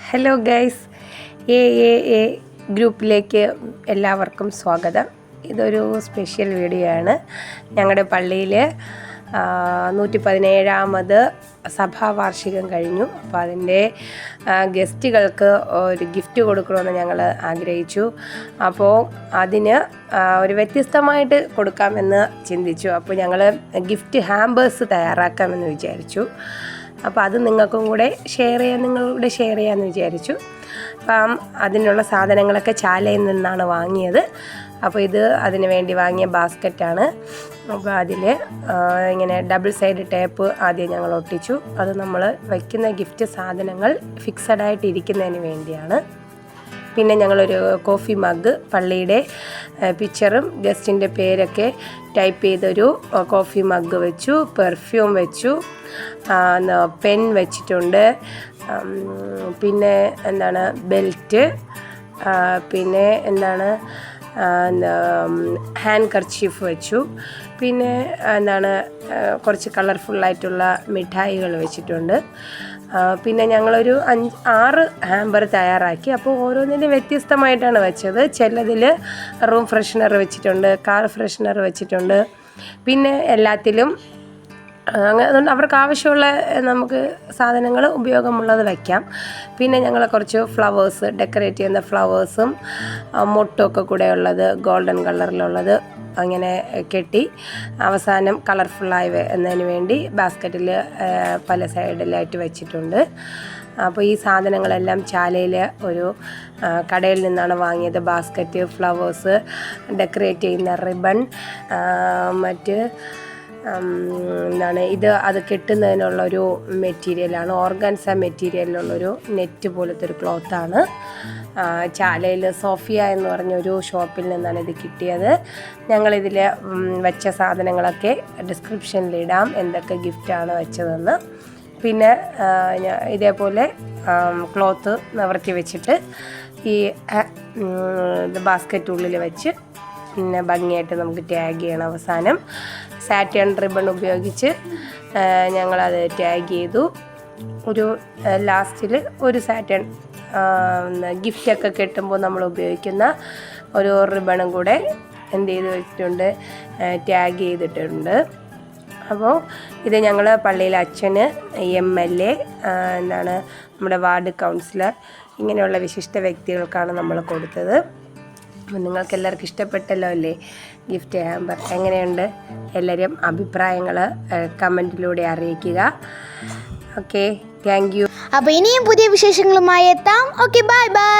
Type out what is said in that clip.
Hello guys, A ഗ്രൂപ്പിലേക്ക് എല്ലാവർക്കും സ്വാഗതം. ഇതൊരു സ്പെഷ്യൽ വീഡിയോ ആണ്. ഞങ്ങളുടെ പള്ളിയിൽ 117ാമത് സഭാവാർഷികം കഴിഞ്ഞു. അപ്പോൾ അതിൻ്റെ ഗസ്റ്റുകൾക്ക് ഒരു ഗിഫ്റ്റ് കൊടുക്കണമെന്ന് ഞങ്ങൾ ആഗ്രഹിച്ചു. അപ്പോൾ അതിന് ഒരു വ്യത്യസ്തമായിട്ട് കൊടുക്കാമെന്ന് ചിന്തിച്ചു. അപ്പോൾ ഞങ്ങൾ ഗിഫ്റ്റ് ഹാമ്പേഴ്സ് തയ്യാറാക്കാമെന്ന് വിചാരിച്ചു. അപ്പോൾ അത് നിങ്ങൾക്കും കൂടെ ഷെയർ ചെയ്യാമെന്ന് വിചാരിച്ചു. അപ്പം അതിനുള്ള സാധനങ്ങളൊക്കെ ചാലയിൽ നിന്നാണ് വാങ്ങിയത്. അപ്പോൾ ഇത് അതിന് വേണ്ടി വാങ്ങിയ ബാസ്ക്കറ്റാണ്. അപ്പോൾ അതിൽ ഇങ്ങനെ ഡബിൾ സൈഡ് ടേപ്പ് ആദ്യം ഞങ്ങൾ ഒട്ടിച്ചു. അത് നമ്മൾ വയ്ക്കുന്ന ഗിഫ്റ്റ് സാധനങ്ങൾ ഫിക്സഡായിട്ട് ഇരിക്കുന്നതിന് വേണ്ടിയാണ്. പിന്നെ ഞങ്ങളൊരു കോഫി മഗ്, പള്ളിയുടെ പിക്ചറും ഗസ്റ്റിൻ്റെ പേരൊക്കെ ടൈപ്പ് ചെയ്തൊരു കോഫി മഗ് വെച്ചു. പെർഫ്യൂം വെച്ചു, പെൻ വെച്ചിട്ടുണ്ട്, പിന്നെ ബെൽറ്റ്, പിന്നെ ഹാൻഡ് കർച്ചീഫ് വെച്ചു. പിന്നെ കുറച്ച് കളർഫുള്ളായിട്ടുള്ള മിഠായികൾ വെച്ചിട്ടുണ്ട്. പിന്നെ ഞങ്ങളൊരു 6 ഹാമ്പർ തയ്യാറാക്കി. അപ്പോൾ ഓരോന്നിനും വ്യത്യസ്തമായിട്ടാണ് വെച്ചത്. ചിലതിൽ റൂം ഫ്രഷ്നർ വെച്ചിട്ടുണ്ട്, കാർ ഫ്രഷ്നർ വെച്ചിട്ടുണ്ട്. പിന്നെ എല്ലാത്തിലും അതുകൊണ്ട് അവർക്ക് ആവശ്യമുള്ള നമുക്ക് സാധനങ്ങൾ ഉപയോഗമുള്ളത് വയ്ക്കാം. പിന്നെ ഞങ്ങൾ കുറച്ച് ഫ്ലവേഴ്സ്, ഡെക്കറേറ്റ് ചെയ്യുന്ന ഫ്ലവേഴ്സും മൊട്ടൊക്കെ കൂടെ ഉള്ളത്, ഗോൾഡൻ കളറിലുള്ളത് അങ്ങനെ കെട്ടി അവസാനം കളർഫുള്ളായി എന്നതിന് വേണ്ടി ബാസ്ക്കറ്റിൽ പല സൈഡിലായിട്ട് വെച്ചിട്ടുണ്ട്. അപ്പോൾ ഈ സാധനങ്ങളെല്ലാം ചാലയിൽ ഒരു കടയിൽ നിന്നാണ് വാങ്ങിയത്. ബാസ്ക്കറ്റ്, ഫ്ലവേഴ്സ്, ഡെക്കറേറ്റ് ചെയ്യുന്ന റിബൺ, അത് കെട്ടുന്നതിനുള്ളൊരു മെറ്റീരിയലാണ്. ഓർഗൻസ മെറ്റീരിയലിലുള്ളൊരു നെറ്റ് പോലത്തെ ഒരു ക്ലോത്താണ്. ചാലയിൽ സോഫിയ എന്ന് പറഞ്ഞൊരു ഷോപ്പിൽ നിന്നാണ് ഇത് കിട്ടിയത്. ഞങ്ങളിതിൽ വെച്ച സാധനങ്ങളൊക്കെ ഡിസ്ക്രിപ്ഷനിലിടാം, എന്തൊക്കെ ഗിഫ്റ്റാണ് വെച്ചതെന്ന്. പിന്നെ ഇതേപോലെ ക്ലോത്ത് നിവർത്തി വെച്ചിട്ട് ഈ ബാസ്ക്കറ്റ് ഉള്ളിൽ വെച്ച് പിന്നെ ഭംഗിയായിട്ട് നമുക്ക് ടാഗ് ചെയ്യണം. അവസാനം സാറ്റേൺ റിബൺ ഉപയോഗിച്ച് ഞങ്ങളത് ടാഗ് ചെയ്തു. ഒരു ലാസ്റ്റിൽ ഒരു സാറ്റേൺ ഗിഫ്റ്റൊക്കെ കെട്ടുമ്പോൾ നമ്മൾ ഉപയോഗിക്കുന്ന ഒരു റിബണും കൂടെ വെച്ചിട്ടുണ്ട്, ടാഗ് ചെയ്തിട്ടുണ്ട്. അപ്പോൾ ഇത് ഞങ്ങൾ പള്ളിയിലെ അച്ഛന്, MLA, നമ്മുടെ വാർഡ് കൗൺസിലർ, ഇങ്ങനെയുള്ള വിശിഷ്ട വ്യക്തികൾക്കാണ് നമ്മൾ കൊടുത്തത്. അപ്പം നിങ്ങൾക്ക് എല്ലാവർക്കും ഇഷ്ടപ്പെട്ടല്ലോ അല്ലേ ഗിഫ്റ്റ് ഹാമ്പർ? എങ്ങനെയുണ്ട്? എല്ലാവരും അഭിപ്രായങ്ങൾ കമൻറ്റിലൂടെ അറിയിക്കുക. Okay, thank you. അപ്പോൾ ഇനിയും പുതിയ വിശേഷങ്ങളുമായി എത്താം. Okay, bye bye.